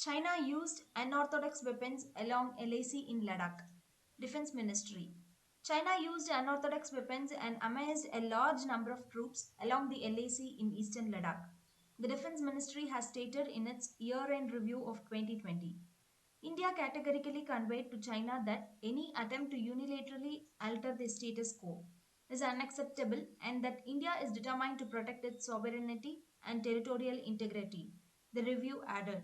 China used unorthodox weapons along LAC in Ladakh. Defense Ministry. China used unorthodox weapons and amassed a large number of troops along the LAC in eastern Ladakh. The Defense Ministry has stated in its year end review of 2020. India categorically conveyed to China that any attempt to unilaterally alter the status quo is unacceptable and that India is determined to protect its sovereignty and territorial integrity. The review added.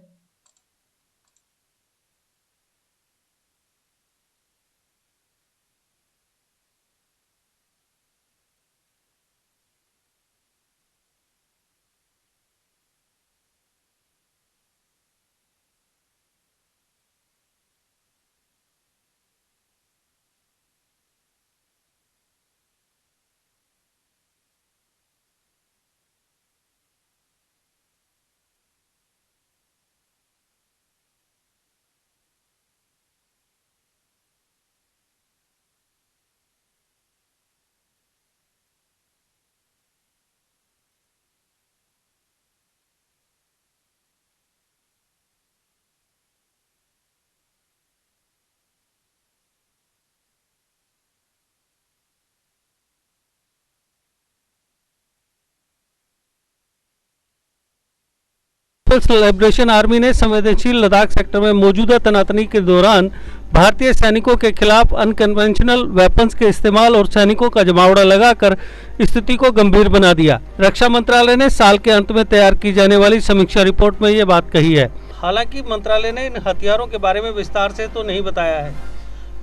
People's Liberation Army ने संवेदनशील Ladakh sector में मौजूदा तैनाती के दौरान भारतीय सैनिकों के खिलाफ अनकन्वेंशनल वेपन्स के इस्तेमाल और सैनिकों का जमावड़ा लगाकर स्थिति को गंभीर बना दिया। रक्षा मंत्रालय ने साल के अंत में तैयार की जाने वाली समीक्षा रिपोर्ट में ये बात कही है। हालांकि मंत्रालय ने इन हथियारों के बारे में विस्तार से तो नहीं बताया है।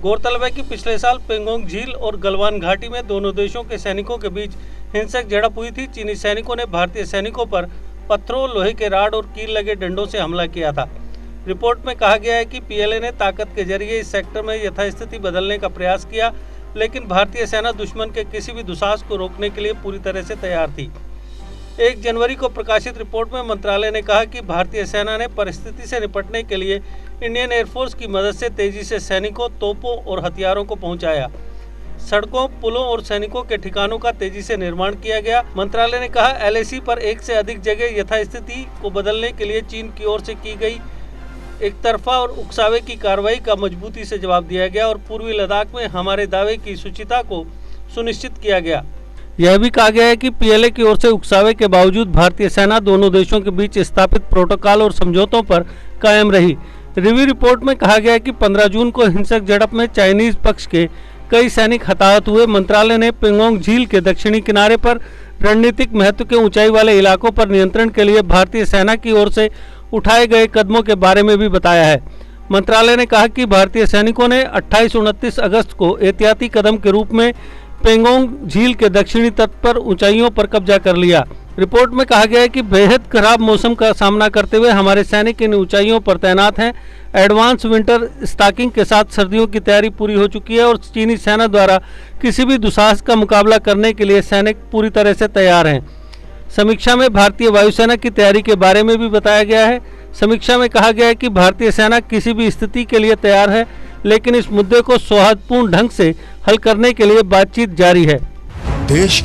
गौरतलब है कि पिछले साल पेंगोंग झील और गलवान घाटी में दोनों देशों के सैनिकों के बीच हिंसक झड़प हुई थी। चीनी सैनिकों ने भारतीय सैनिकों पर पत्थरों, लोहे के राड और कील लगे डंडों से हमला किया था। रिपोर्ट में कहा गया है कि पीएलए ने ताकत के जरिए इस सेक्टर में यथास्थिति बदलने का प्रयास किया, लेकिन भारतीय सेना दुश्मन के किसी भी दुस्साहस को रोकने के लिए पूरी तरह से तैयार थी। 1 जनवरी को प्रकाशित रिपोर्ट में मंत्रालय ने कहा कि भारतीय सेना ने परिस्थिति से निपटने के लिए इंडियन एयरफोर्स की मदद से तेजी से सैनिकों, तोपों और हथियारों को पहुंचाया। सड़कों, पुलों और सैनिकों के ठिकानों का तेजी से निर्माण किया गया। मंत्रालय ने कहा एलएसी पर एक से अधिक जगह यथास्थिति को बदलने के लिए चीन की ओर से की गई एक तरफा और उकसावे की कार्रवाई का मजबूती से जवाब दिया गया और पूर्वी लद्दाख में हमारे दावे की शुचिता को सुनिश्चित किया गया। यह भी कहा गया है कि पीएलए की ओर से उकसावे के बावजूद भारतीय सेना दोनों देशों के बीच स्थापित प्रोटोकॉल और समझौतों पर कायम रही। रिव्यू रिपोर्ट में कहा गया है कि 15 जून को हिंसक झड़प में चाइनीज पक्ष के कई सैनिक हताहत हुए। मंत्रालय ने पेंगोंग झील के दक्षिणी किनारे पर रणनीतिक महत्व के ऊंचाई वाले इलाकों पर नियंत्रण के लिए भारतीय सेना की ओर से उठाए गए कदमों के बारे में भी बताया है। मंत्रालय ने कहा कि भारतीय सैनिकों ने 28-29 अगस्त को एहतियाती कदम के रूप में पेंगोंग झील के दक्षिणी तट पर ऊंचाइयों पर कब्जा कर लिया। रिपोर्ट में कहा गया है कि बेहद खराब मौसम का सामना करते हुए हमारे सैनिक इन ऊंचाइयों पर तैनात हैं। एडवांस विंटर स्टॉकिंग के साथ सर्दियों की तैयारी पूरी हो चुकी है और चीनी सेना द्वारा किसी भी दुस्साहस का मुकाबला करने के लिए सैनिक पूरी तरह से तैयार हैं। समीक्षा में भारतीय वायुसेना की तैयारी के बारे में भी बताया गया है। समीक्षा में कहा गया है कि भारतीय सेना किसी भी स्थिति के लिए तैयार है, लेकिन इस मुद्दे को सौहार्दपूर्ण ढंग से हल करने के लिए बातचीत जारी है। देश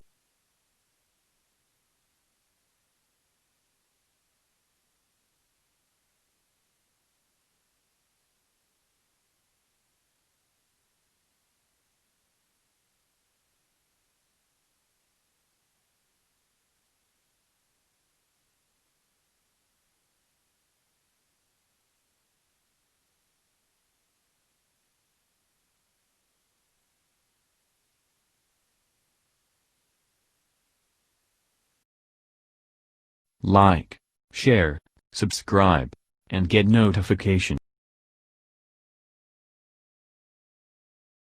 Like, share, subscribe, and get notification.